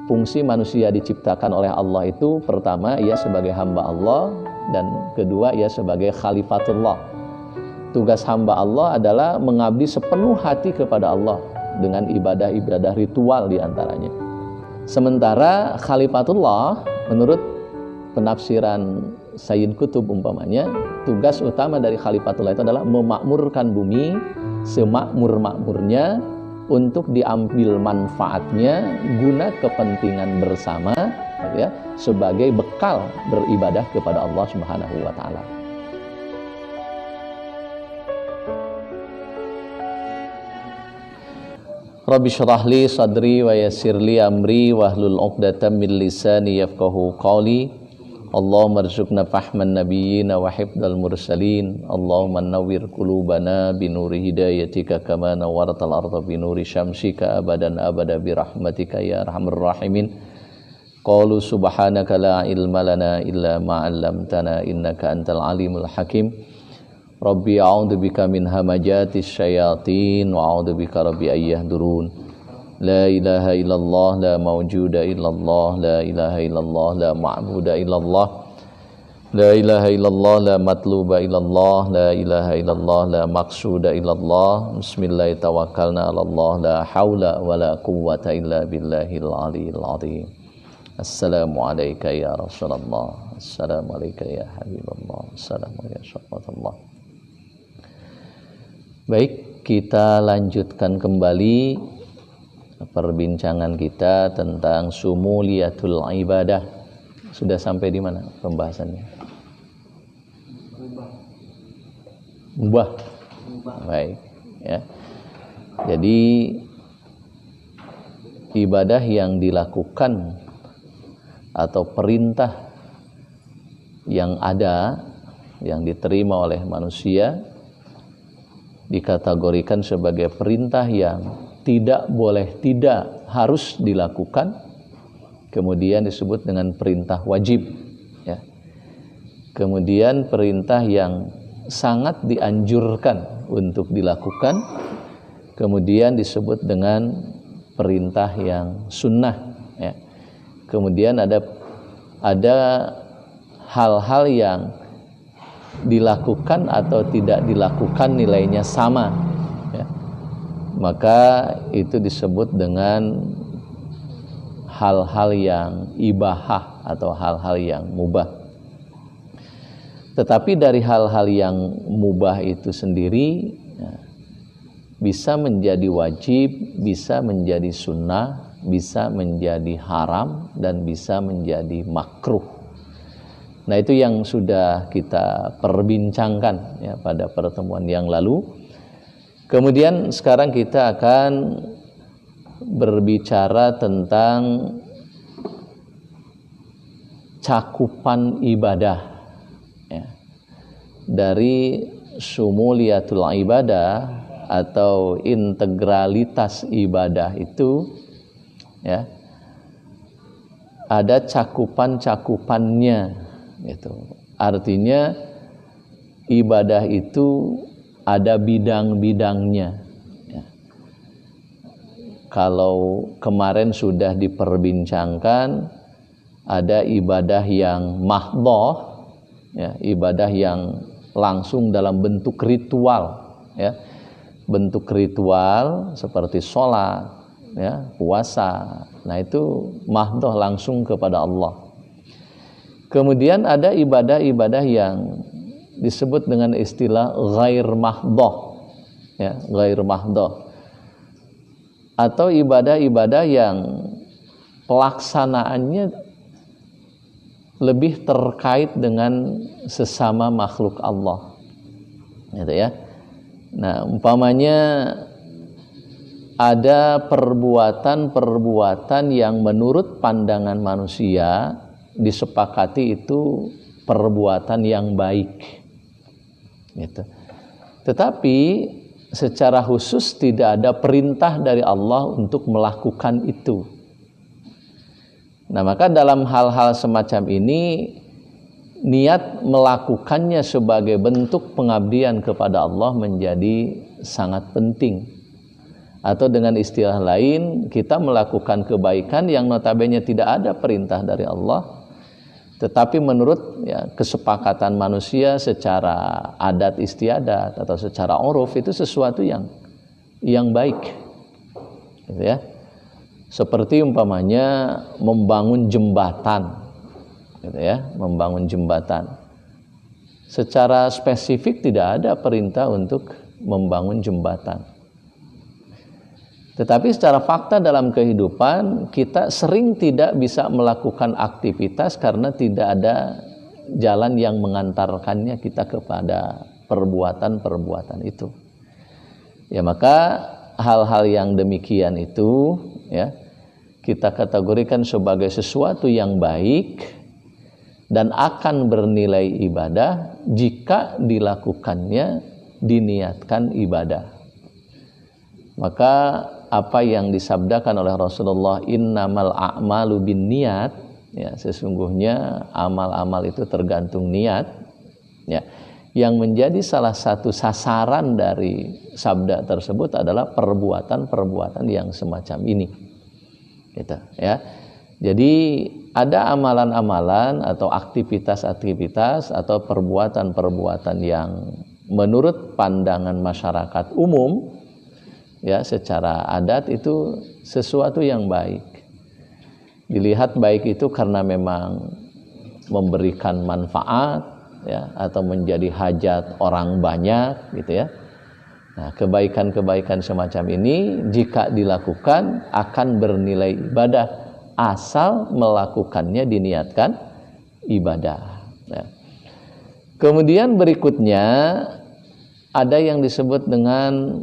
fungsi manusia diciptakan oleh Allah itu pertama ia sebagai hamba Allah dan kedua ia sebagai khalifatullah. Tugas hamba Allah adalah mengabdi sepenuh hati kepada Allah dengan ibadah-ibadah ritual diantaranya. Sementara khalifatullah menurut penafsiran Sayyid Qutb umpamanya, tugas utama dari khalifatullah itu adalah memakmurkan bumi semakmur-makmurnya untuk diambil manfaatnya guna kepentingan bersama, ya, sebagai bekal beribadah kepada Allah Subhanahu wa taala. Rabbi shrah li sadri wa yassir li amri wahlul 'uqdatam min lisani yafqahu qawli. Allahumma rzuqna fahman nabiyyin wa hifdzal mursalin. Allahumma nawwir qulubana bi nuri hidayatika kama nawwartal arda bi nuri syamsika abadan abada bi rahmatika ya arhamar rahimin. Qalu subhanaka la ilma lana illa ma 'allamtana innaka antal alimul hakim. Rabbi a'udzubika min hamajatis syayatin wa a'udzubika rabbi ayyahdurun. La ilaha illallah, la mawjuda illallah, la ilaha illallah, la ma'buda illallah, la ilaha illallah, la matluba illallah, la ilaha illallah, la maqsuda illallah. Bismillah tawakkalna ala Allah, la hawla wa la quwwata illa billahil aliyil azim. Assalamu alayka ya Rasulullah, assalamu alayka ya Habibullah, assalamu ya Syafatullah. Baik, kita lanjutkan kembali perbincangan kita tentang sumuliyatul ibadah. Sudah sampai di mana pembahasannya? Mubah. Baik, ya. Jadi ibadah yang dilakukan atau perintah yang ada yang diterima oleh manusia dikategorikan sebagai perintah yang tidak boleh, tidak harus dilakukan. Kemudian disebut dengan perintah wajib, ya. Kemudian perintah yang sangat dianjurkan untuk dilakukan. Kemudian disebut dengan perintah yang sunnah, ya. Kemudian ada hal-hal yang dilakukan atau tidak dilakukan nilainya sama, ya. Maka itu disebut dengan hal-hal yang ibahah atau hal-hal yang mubah. Tetapi dari hal-hal yang mubah itu sendiri, ya, bisa menjadi wajib, bisa menjadi sunnah, bisa menjadi haram, dan bisa menjadi makruh. Nah, itu yang sudah kita perbincangkan, ya, pada pertemuan yang lalu. Kemudian sekarang kita akan berbicara tentang cakupan ibadah, ya, dari sumuliyatul ibadah atau integralitas ibadah itu, ya, ada cakupan-cakupannya, gitu. Artinya ibadah itu ada bidang-bidangnya, ya. Kalau kemarin sudah diperbincangkan, ada ibadah yang mahdhah, ya, ibadah yang langsung dalam bentuk ritual, ya. Bentuk ritual seperti sholat, ya, puasa. Nah, itu mahdhah, langsung kepada Allah. Kemudian ada ibadah-ibadah yang disebut dengan istilah ghair mahdhah, ya, ghair mahdhah, atau ibadah-ibadah yang pelaksanaannya lebih terkait dengan sesama makhluk Allah, gitu, ya. Nah, umpamanya ada perbuatan-perbuatan yang menurut pandangan manusia disepakati itu perbuatan yang baik, gitu. Tetapi secara khusus tidak ada perintah dari Allah untuk melakukan itu. Nah, maka dalam hal-hal semacam ini, niat melakukannya sebagai bentuk pengabdian kepada Allah menjadi sangat penting. Atau dengan istilah lain, kita melakukan kebaikan yang notabene tidak ada perintah dari Allah, tetapi menurut kesepakatan manusia secara adat istiadat atau secara uruf itu sesuatu yang baik, gitu ya. Seperti umpamanya membangun jembatan, gitu ya, membangun jembatan. Secara spesifik tidak ada perintah untuk membangun jembatan. Tetapi secara fakta dalam kehidupan kita sering tidak bisa melakukan aktivitas karena tidak ada jalan yang mengantarkannya kita kepada perbuatan-perbuatan itu. Ya, maka hal-hal yang demikian itu ya kita kategorikan sebagai sesuatu yang baik dan akan bernilai ibadah jika dilakukannya diniatkan ibadah. Maka apa yang disabdakan oleh Rasulullah, innamal a'malu binniyat, ya, sesungguhnya amal-amal itu tergantung niat, ya. Yang menjadi salah satu sasaran dari sabda tersebut adalah perbuatan-perbuatan yang semacam ini, gitu, ya. Jadi ada amalan-amalan atau aktivitas-aktivitas atau perbuatan-perbuatan yang menurut pandangan masyarakat umum, ya, secara adat itu sesuatu yang baik. Dilihat baik itu karena memang memberikan manfaat, ya, atau menjadi hajat orang banyak, gitu ya. Nah, kebaikan-kebaikan semacam ini jika dilakukan akan bernilai ibadah asal melakukannya diniatkan ibadah. Nah, kemudian berikutnya ada yang disebut dengan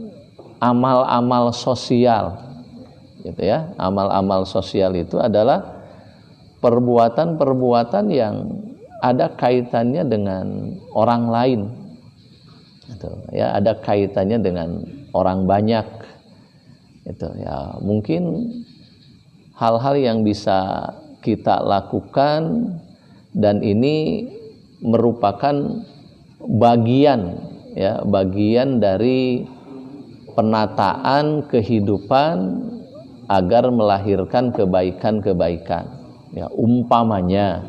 amal-amal sosial, gitu ya. Amal-amal sosial itu adalah perbuatan-perbuatan yang ada kaitannya dengan orang lain, gitu ya. Ada kaitannya dengan orang banyak, gitu ya. Mungkin hal-hal yang bisa kita lakukan dan ini merupakan bagian, ya, bagian dari penataan kehidupan agar melahirkan kebaikan-kebaikan. Ya, umpamanya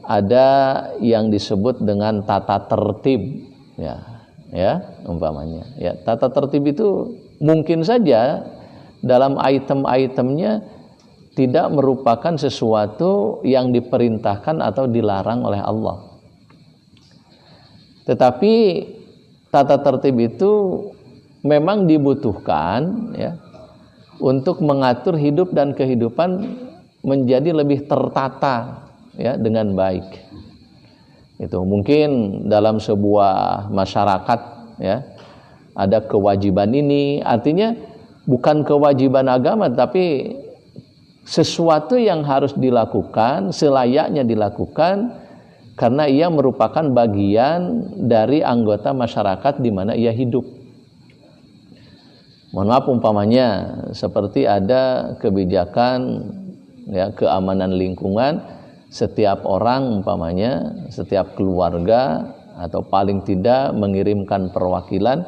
ada yang disebut dengan tata tertib, umpamanya. Ya, tata tertib itu mungkin saja dalam item-itemnya tidak merupakan sesuatu yang diperintahkan atau dilarang oleh Allah. Tetapi tata tertib itu memang dibutuhkan, ya, untuk mengatur hidup dan kehidupan menjadi lebih tertata, ya, dengan baik. Itu mungkin dalam sebuah masyarakat, ya, ada kewajiban ini, artinya bukan kewajiban agama tapi sesuatu yang harus dilakukan, selayaknya dilakukan karena ia merupakan bagian dari anggota masyarakat di mana ia hidup. Mohon maaf, umpamanya seperti ada kebijakan, ya, keamanan lingkungan, setiap orang umpamanya, setiap keluarga atau paling tidak mengirimkan perwakilan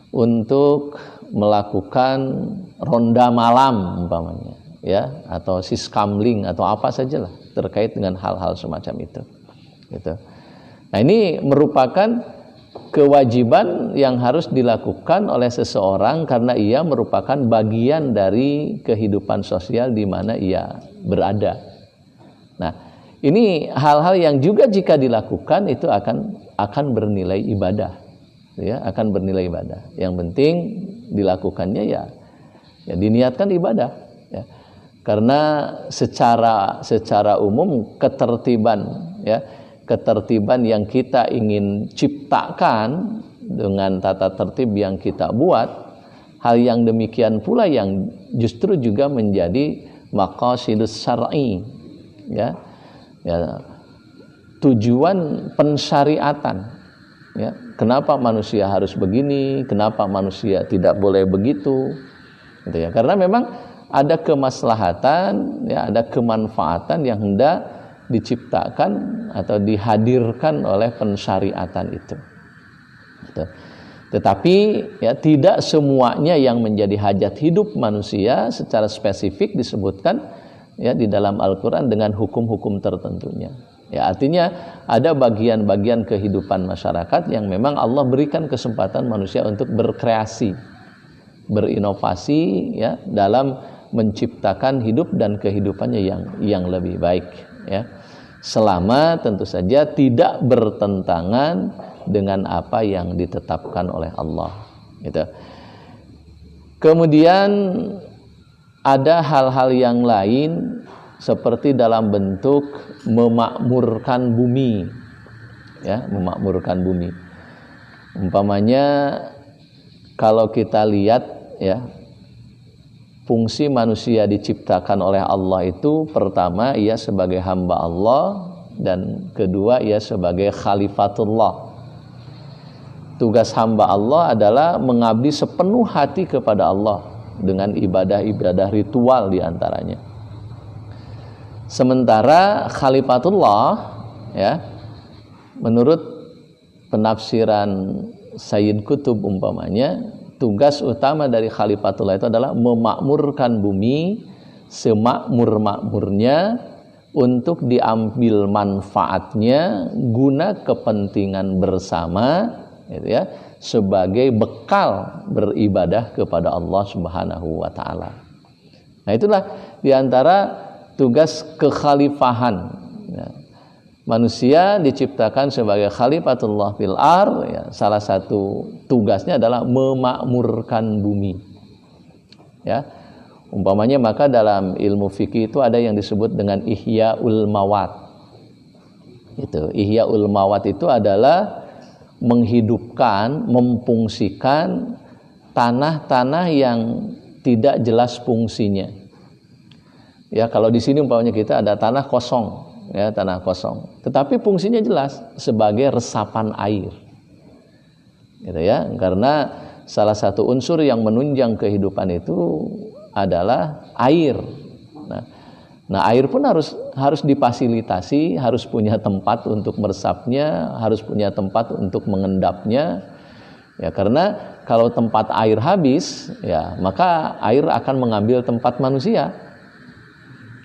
untuk melakukan ronda malam umpamanya, ya, atau siskamling atau apa sajalah terkait dengan hal-hal semacam itu. Gitu. Nah, ini merupakan kewajiban yang harus dilakukan oleh seseorang karena ia merupakan bagian dari kehidupan sosial di mana ia berada. Nah, ini hal-hal yang juga jika dilakukan itu akan bernilai ibadah, ya, akan bernilai ibadah. Yang penting dilakukannya ya diniatkan ibadah, ya. Karena secara umum ketertiban yang kita ingin ciptakan dengan tata tertib yang kita buat, hal yang demikian pula yang justru juga menjadi maqasidus syar'i, ya, tujuan pensyariatan, ya. Kenapa manusia harus begini, kenapa manusia tidak boleh begitu, gitu ya. Karena memang ada kemaslahatan, ya, ada kemanfaatan yang hendak diciptakan atau dihadirkan oleh pensyariatan itu. Gitu. Tetapi ya tidak semuanya yang menjadi hajat hidup manusia secara spesifik disebutkan ya di dalam Al-Qur'an dengan hukum-hukum tertentunya. Ya, artinya ada bagian-bagian kehidupan masyarakat yang memang Allah berikan kesempatan manusia untuk berkreasi, berinovasi ya dalam menciptakan hidup dan kehidupannya yang lebih baik ya. Selama tentu saja tidak bertentangan dengan apa yang ditetapkan oleh Allah gitu. Kemudian ada hal-hal yang lain seperti dalam bentuk memakmurkan bumi ya, memakmurkan bumi. Umpamanya kalau kita lihat ya, fungsi manusia diciptakan oleh Allah itu pertama ia sebagai hamba Allah dan kedua ia sebagai khalifatullah. Tugas hamba Allah adalah mengabdi sepenuh hati kepada Allah dengan ibadah-ibadah ritual diantaranya. Sementara khalifatullah ya, menurut penafsiran Sayyid Qutb umpamanya, tugas utama dari khalifatullah itu adalah memakmurkan bumi semakmur-makmurnya untuk diambil manfaatnya guna kepentingan bersama gitu ya, sebagai bekal beribadah kepada Allah Subhanahu wa taala. Nah, itulah diantara tugas kekhalifahan ya. Manusia diciptakan sebagai khalifatullah fil ardh ya, salah satu tugasnya adalah memakmurkan bumi. Ya. Umpamanya maka dalam ilmu fikih itu ada yang disebut dengan ihya'ul mawat. Itu ihya'ul mawat itu adalah menghidupkan, memfungsikan tanah-tanah yang tidak jelas fungsinya. Ya, kalau di sini umpamanya kita ada tanah kosong, ya, tanah kosong. Tetapi fungsinya jelas sebagai resapan air. Gitu ya, karena salah satu unsur yang menunjang kehidupan itu adalah air. Nah, air pun harus difasilitasi, harus punya tempat untuk meresapnya, harus punya tempat untuk mengendapnya. Ya, karena kalau tempat air habis, ya maka air akan mengambil tempat manusia.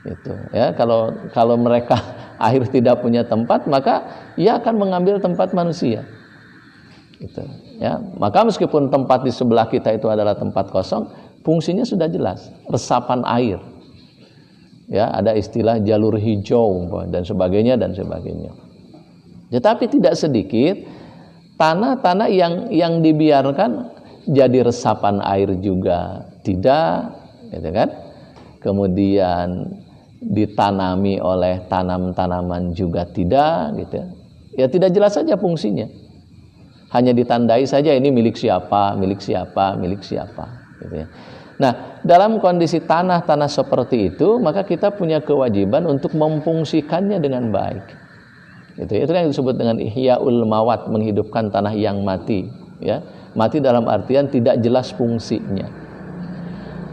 Gitu. Ya, kalau mereka air tidak punya tempat, maka ia akan mengambil tempat manusia. Gitu. Ya, maka meskipun tempat di sebelah kita itu adalah tempat kosong, fungsinya sudah jelas, resapan air. Ya, ada istilah jalur hijau dan sebagainya dan sebagainya. Tetapi tidak sedikit tanah-tanah yang dibiarkan jadi resapan air juga tidak, gitu kan? Kemudian ditanami oleh tanam-tanaman juga tidak, gitu. Ya tidak jelas saja fungsinya. Hanya ditandai saja ini milik siapa, milik siapa, milik siapa, gitu ya. Nah, dalam kondisi tanah-tanah seperti itu, maka kita punya kewajiban untuk memfungsikannya dengan baik. Itu yang disebut dengan ihya'ul mawat, menghidupkan tanah yang mati. Ya, mati dalam artian tidak jelas fungsinya.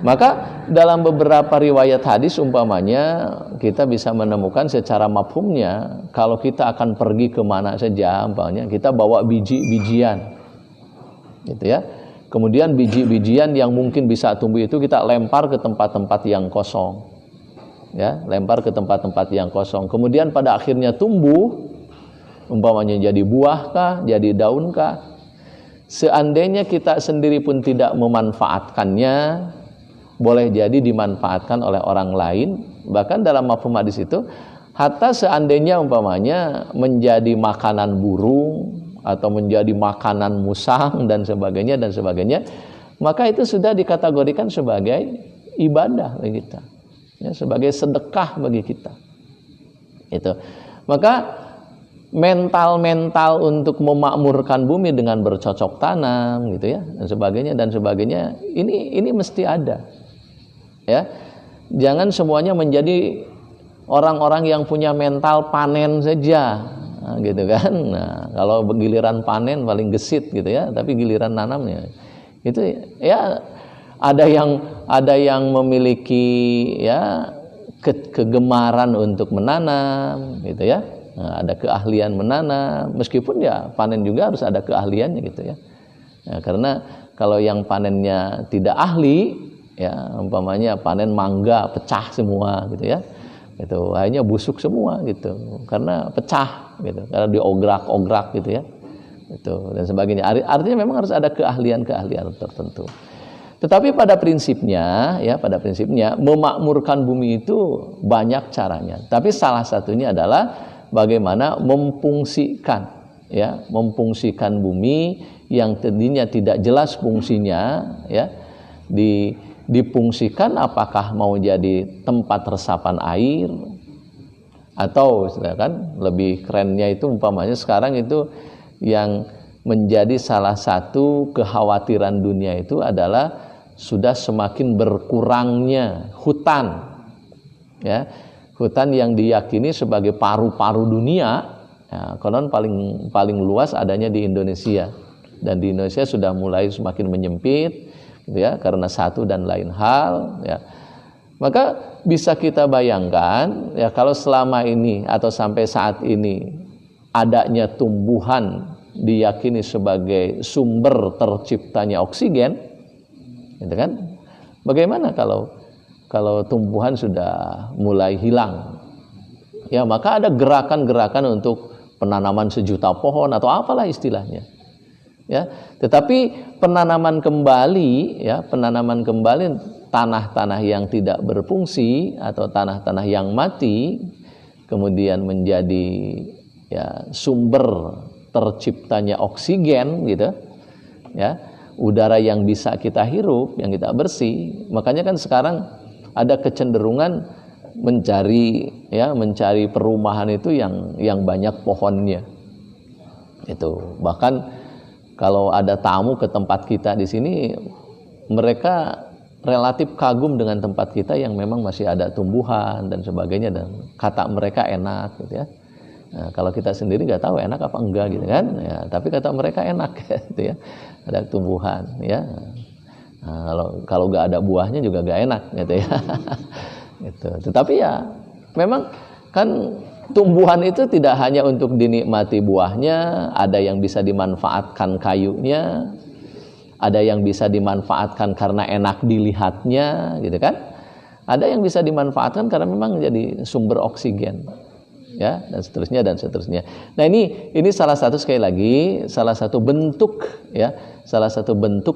Maka dalam beberapa riwayat hadis umpamanya kita bisa menemukan secara mafhumnya, kalau kita akan pergi kemana saja, umpamanya kita bawa biji-bijian, gitu ya. Kemudian biji-bijian yang mungkin bisa tumbuh itu kita lempar ke tempat-tempat yang kosong. Ya, lempar ke tempat-tempat yang kosong. Kemudian pada akhirnya tumbuh, umpamanya jadi buah kah, jadi daun kah. Seandainya kita sendiri pun tidak memanfaatkannya, boleh jadi dimanfaatkan oleh orang lain. Bahkan dalam mafhum hadis itu, hatta seandainya umpamanya menjadi makanan burung atau menjadi makanan musang dan sebagainya, maka itu sudah dikategorikan sebagai ibadah bagi kita, ya, sebagai sedekah bagi kita. Itu. Maka mental untuk memakmurkan bumi dengan bercocok tanam, gitu ya, dan sebagainya, ini mesti ada. Ya, jangan semuanya menjadi orang-orang yang punya mental panen saja. Nah, gitu kan. Nah, kalau giliran panen paling gesit gitu ya, tapi giliran nanamnya itu ya ada yang memiliki ya kegemaran untuk menanam gitu ya. Nah, ada keahlian menanam, meskipun ya panen juga harus ada keahliannya gitu ya. Ya, karena kalau yang panennya tidak ahli, ya umpamanya panen mangga pecah semua gitu ya, itu akhirnya busuk semua gitu, karena pecah gitu, karena diograk-ograk gitu ya, itu dan sebagainya. Artinya memang harus ada keahlian-keahlian tertentu. Tetapi pada prinsipnya, ya pada prinsipnya memakmurkan bumi itu banyak caranya. Tapi salah satunya adalah bagaimana memfungsikan, ya memfungsikan bumi yang tadinya tidak jelas fungsinya, ya difungsikan apakah mau jadi tempat resapan air atau kan lebih kerennya itu umpamanya sekarang itu yang menjadi salah satu kekhawatiran dunia itu adalah sudah semakin berkurangnya hutan, ya hutan yang diyakini sebagai paru-paru dunia, ya, konon paling luas adanya di Indonesia, dan di Indonesia sudah mulai semakin menyempit, gitu ya, karena satu dan lain hal, ya. Maka bisa kita bayangkan, ya kalau selama ini atau sampai saat ini adanya tumbuhan diyakini sebagai sumber terciptanya oksigen, gitu kan? Bagaimana kalau tumbuhan sudah mulai hilang? Ya, maka ada gerakan-gerakan untuk penanaman sejuta pohon atau apalah istilahnya. Ya, tetapi penanaman kembali tanah-tanah yang tidak berfungsi atau tanah-tanah yang mati kemudian menjadi ya sumber terciptanya oksigen gitu. Ya, udara yang bisa kita hirup, yang kita bersih. Makanya kan sekarang ada kecenderungan mencari perumahan itu yang banyak pohonnya. Itu. Bahkan kalau ada tamu ke tempat kita di sini, mereka relatif kagum dengan tempat kita yang memang masih ada tumbuhan dan sebagainya, dan kata mereka enak gitu ya. Nah, kalau kita sendiri nggak tahu enak apa enggak gitu kan, ya, tapi kata mereka enak gitu ya, ada tumbuhan ya. Nah, kalau nggak ada buahnya juga nggak enak gitu ya. Gitu. Tetapi ya memang kan tumbuhan itu tidak hanya untuk dinikmati buahnya, ada yang bisa dimanfaatkan kayunya, ada yang bisa dimanfaatkan karena enak dilihatnya gitu kan, ada yang bisa dimanfaatkan karena memang jadi sumber oksigen. Ya, dan seterusnya. Nah, ini salah satu, sekali lagi, salah satu bentuk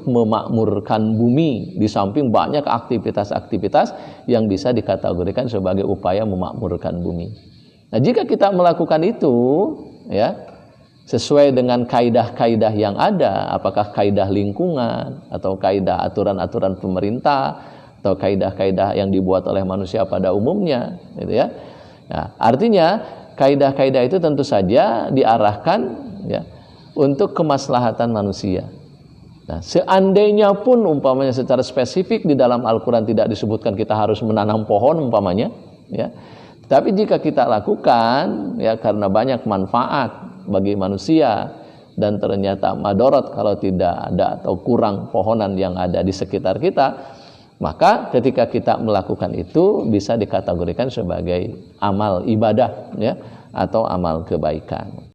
memakmurkan bumi, di samping banyak aktivitas-aktivitas yang bisa dikategorikan sebagai upaya memakmurkan bumi. Nah, jika kita melakukan itu, ya, sesuai dengan kaidah-kaidah yang ada, apakah kaidah lingkungan atau kaidah aturan-aturan pemerintah atau kaidah-kaidah yang dibuat oleh manusia pada umumnya, gitu ya. Nah, artinya kaidah-kaidah itu tentu saja diarahkan ya untuk kemaslahatan manusia. Nah, seandainya pun umpamanya secara spesifik di dalam Al-Qur'an tidak disebutkan kita harus menanam pohon umpamanya, ya. Tapi jika kita lakukan ya karena banyak manfaat bagi manusia dan ternyata madorot kalau tidak ada atau kurang pohonan yang ada di sekitar kita, maka ketika kita melakukan itu bisa dikategorikan sebagai amal ibadah ya atau amal kebaikan.